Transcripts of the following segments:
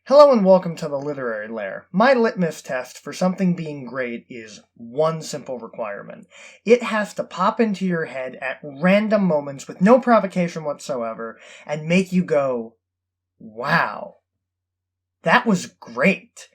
Hello and welcome to the Literary Lair. My litmus test for something being great is one simple requirement. It has to pop into your head at random moments with no provocation whatsoever and make you go, wow, that was great.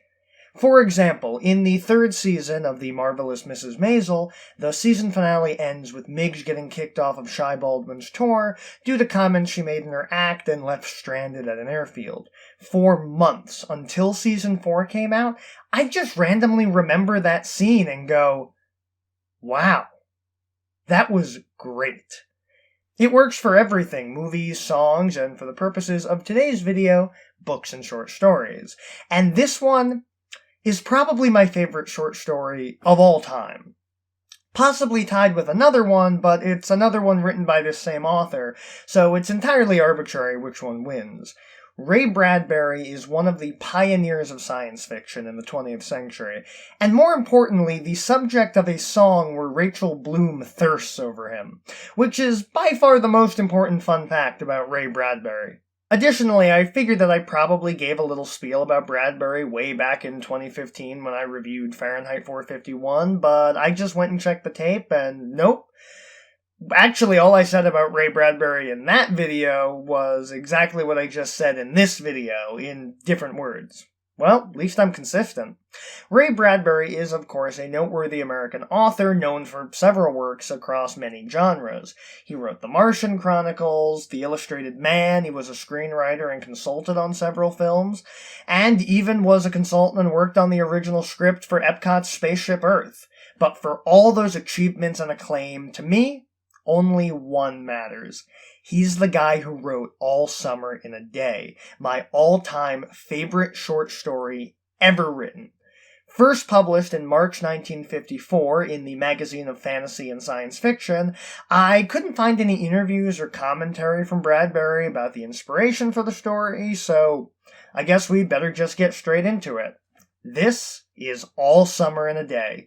For example, in the third season of The Marvelous Mrs. Maisel, the season finale ends with Midge getting kicked off of Shy Baldwin's tour due to comments she made in her act and left stranded at an airfield. For months, until season 4 came out, I just randomly remember that scene and go, wow, that was great. It works for everything, movies, songs, and for the purposes of today's video, books and short stories. And this one is probably my favorite short story of all time. Possibly tied with another one, but it's another one written by this same author, so it's entirely arbitrary which one wins. Ray Bradbury is one of the pioneers of science fiction in the 20th century, and more importantly, the subject of a song where Rachel Bloom thirsts over him, which is by far the most important fun fact about Ray Bradbury. Additionally, I figured that I probably gave a little spiel about Bradbury way back in 2015 when I reviewed Fahrenheit 451, but I just went and checked the tape and nope. Actually, all I said about Ray Bradbury in that video was exactly what I just said in this video, in different words. Well, at least I'm consistent. Ray Bradbury is, of course, a noteworthy American author known for several works across many genres. He wrote The Martian Chronicles, The Illustrated Man, he was a screenwriter and consulted on several films, and even was a consultant and worked on the original script for Epcot's Spaceship Earth. But for all those achievements and acclaim, to me, only one matters. He's the guy who wrote All Summer in a Day, my all-time favorite short story ever written. First published in March 1954 in the Magazine of Fantasy and Science Fiction, I couldn't find any interviews or commentary from Bradbury about the inspiration for the story, so I guess we better just get straight into it. This is All Summer in a Day.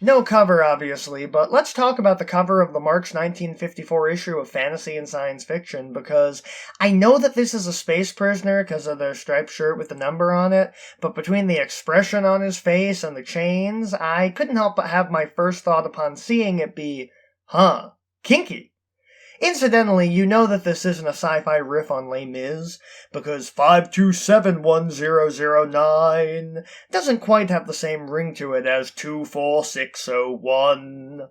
No cover, obviously, but let's talk about the cover of the March 1954 issue of Fantasy and Science Fiction, because I know that this is a space prisoner because of the striped shirt with the number on it, but between the expression on his face and the chains, I couldn't help but have my first thought upon seeing it be, kinky. Incidentally, you know that this isn't a sci-fi riff on Les Mis, because 5271009 doesn't quite have the same ring to it as 24601.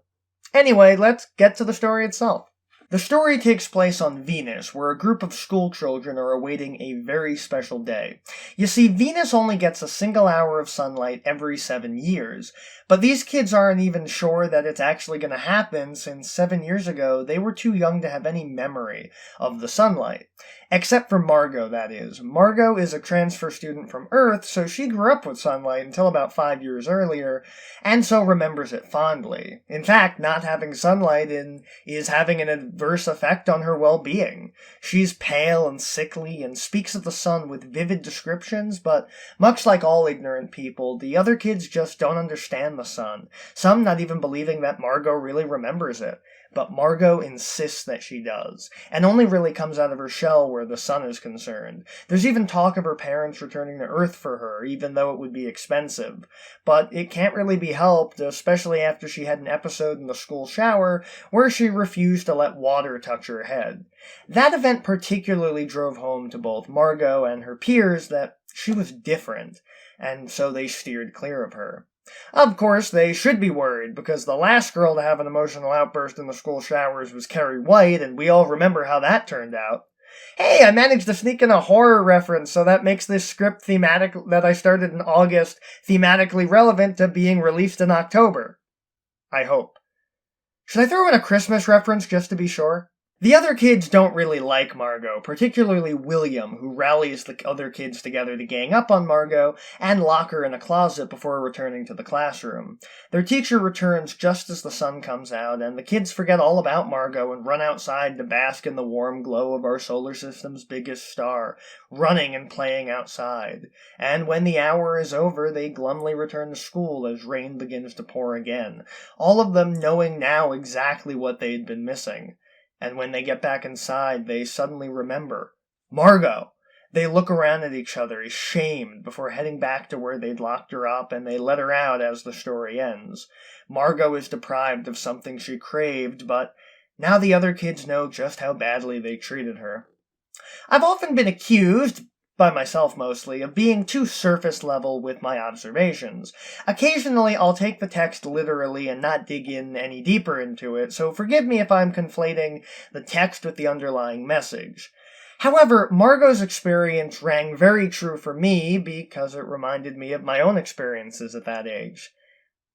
Anyway, let's get to the story itself. The story takes place on Venus, where a group of school children are awaiting a very special day. You see, Venus only gets a single hour of sunlight every 7 years, but these kids aren't even sure that it's actually going to happen since 7 years ago they were too young to have any memory of the sunlight. Except for Margot, that is. Margot is a transfer student from Earth, so she grew up with sunlight until about 5 years earlier, and so remembers it fondly. In fact, not having sunlight is having an adverse effect on her well-being. She's pale and sickly and speaks of the sun with vivid descriptions, but much like all ignorant people, the other kids just don't understand the sun, some not even believing that Margot really remembers it. But Margot insists that she does, and only really comes out of her shell where the sun is concerned. There's even talk of her parents returning to Earth for her, even though it would be expensive. But it can't really be helped, especially after she had an episode in the school shower where she refused to let water touch her head. That event particularly drove home to both Margot and her peers that she was different, and so they steered clear of her. Of course, they should be worried, because the last girl to have an emotional outburst in the school showers was Carrie White, and we all remember how that turned out. Hey, I managed to sneak in a horror reference, so that makes this script that I started in August thematically relevant to being released in October. I hope. Should I throw in a Christmas reference just to be sure? The other kids don't really like Margot, particularly William, who rallies the other kids together to gang up on Margot and lock her in a closet before returning to the classroom. Their teacher returns just as the sun comes out, and the kids forget all about Margot and run outside to bask in the warm glow of our solar system's biggest star, running and playing outside. And when the hour is over, they glumly return to school as rain begins to pour again, all of them knowing now exactly what they'd been missing. And when they get back inside, they suddenly remember Margot. They look around at each other, ashamed, before heading back to where they'd locked her up, and they let her out as the story ends. Margot is deprived of something she craved, but now the other kids know just how badly they treated her. I've often been accused, by myself mostly, of being too surface level with my observations. Occasionally I'll take the text literally and not dig in any deeper into it, so forgive me if I'm conflating the text with the underlying message. However, Margot's experience rang very true for me because it reminded me of my own experiences at that age.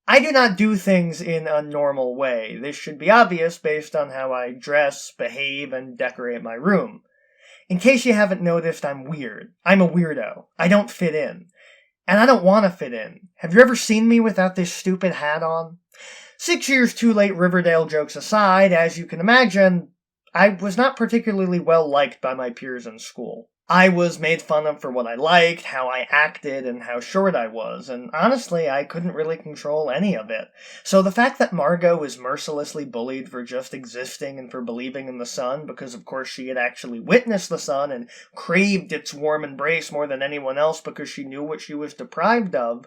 I do not do things in a normal way. This should be obvious based on how I dress, behave, and decorate my room. In case you haven't noticed, I'm weird. I'm a weirdo. I don't fit in. And I don't want to fit in. Have you ever seen me without this stupid hat on? 6 years too late Riverdale jokes aside, as you can imagine, I was not particularly well liked by my peers in school. I was made fun of for what I liked, how I acted, and how short I was, and honestly, I couldn't really control any of it. So the fact that Margot was mercilessly bullied for just existing and for believing in the sun, because of course she had actually witnessed the sun and craved its warm embrace more than anyone else because she knew what she was deprived of,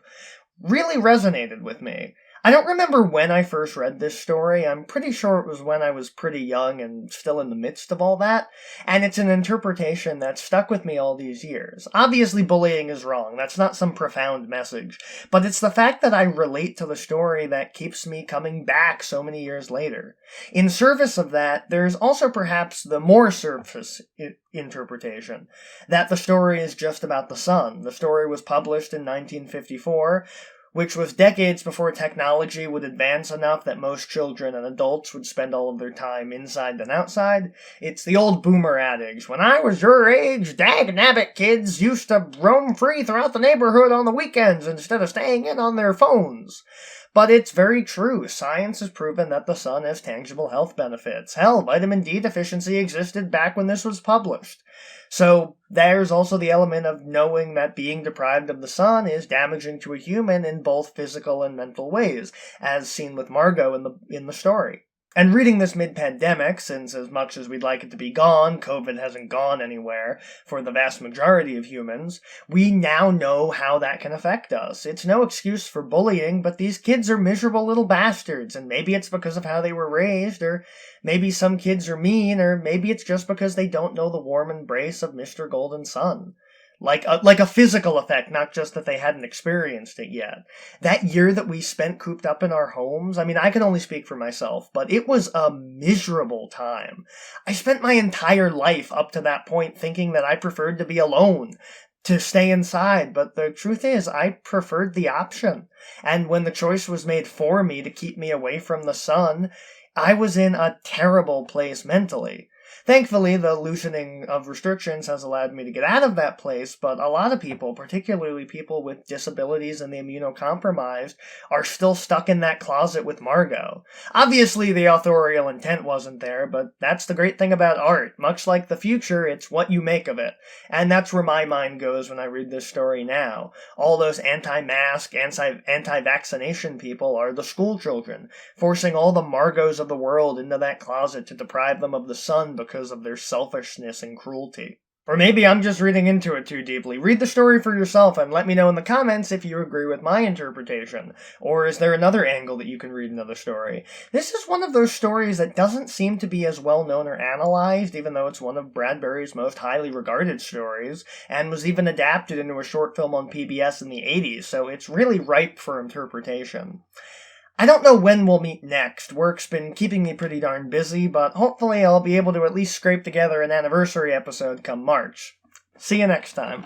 really resonated with me. I don't remember when I first read this story. I'm pretty sure it was when I was pretty young and still in the midst of all that, and it's an interpretation that's stuck with me all these years. Obviously, bullying is wrong. That's not some profound message, but it's the fact that I relate to the story that keeps me coming back so many years later. In service of that, there's also perhaps the more surface interpretation, that the story is just about the sun. The story was published in 1954, which was decades before technology would advance enough that most children and adults would spend all of their time inside than outside. It's the old boomer adage, when I was your age, dag-nabbit kids used to roam free throughout the neighborhood on the weekends instead of staying in on their phones. But it's very true. Science has proven that the sun has tangible health benefits. Hell, vitamin D deficiency existed back when this was published. So there's also the element of knowing that being deprived of the sun is damaging to a human in both physical and mental ways, as seen with Margot in the story. And reading this mid-pandemic, since as much as we'd like it to be gone, COVID hasn't gone anywhere for the vast majority of humans, we now know how that can affect us. It's no excuse for bullying, but these kids are miserable little bastards, and maybe it's because of how they were raised, or maybe some kids are mean, or maybe it's just because they don't know the warm embrace of Mr. Golden Sun. Like a physical effect, not just that they hadn't experienced it yet. That year that we spent cooped up in our homes, I mean, I can only speak for myself, but it was a miserable time. I spent my entire life up to that point thinking that I preferred to be alone, to stay inside, but the truth is, I preferred the option. And when the choice was made for me to keep me away from the sun, I was in a terrible place mentally. Thankfully, the loosening of restrictions has allowed me to get out of that place, but a lot of people, particularly people with disabilities and the immunocompromised, are still stuck in that closet with Margot. Obviously, the authorial intent wasn't there, but that's the great thing about art. Much like the future, it's what you make of it. And that's where my mind goes when I read this story now. All those anti-mask, anti-vaccination people are the school children, forcing all the Margots of the world into that closet to deprive them of the sun because of their selfishness and cruelty. Or maybe I'm just reading into it too deeply. Read the story for yourself and let me know in the comments if you agree with my interpretation. Or is there another angle that you can read into the story? This is one of those stories that doesn't seem to be as well known or analyzed, even though it's one of Bradbury's most highly regarded stories, and was even adapted into a short film on PBS in the 80s, so it's really ripe for interpretation. I don't know when we'll meet next. Work's been keeping me pretty darn busy, but hopefully I'll be able to at least scrape together an anniversary episode come March. See you next time.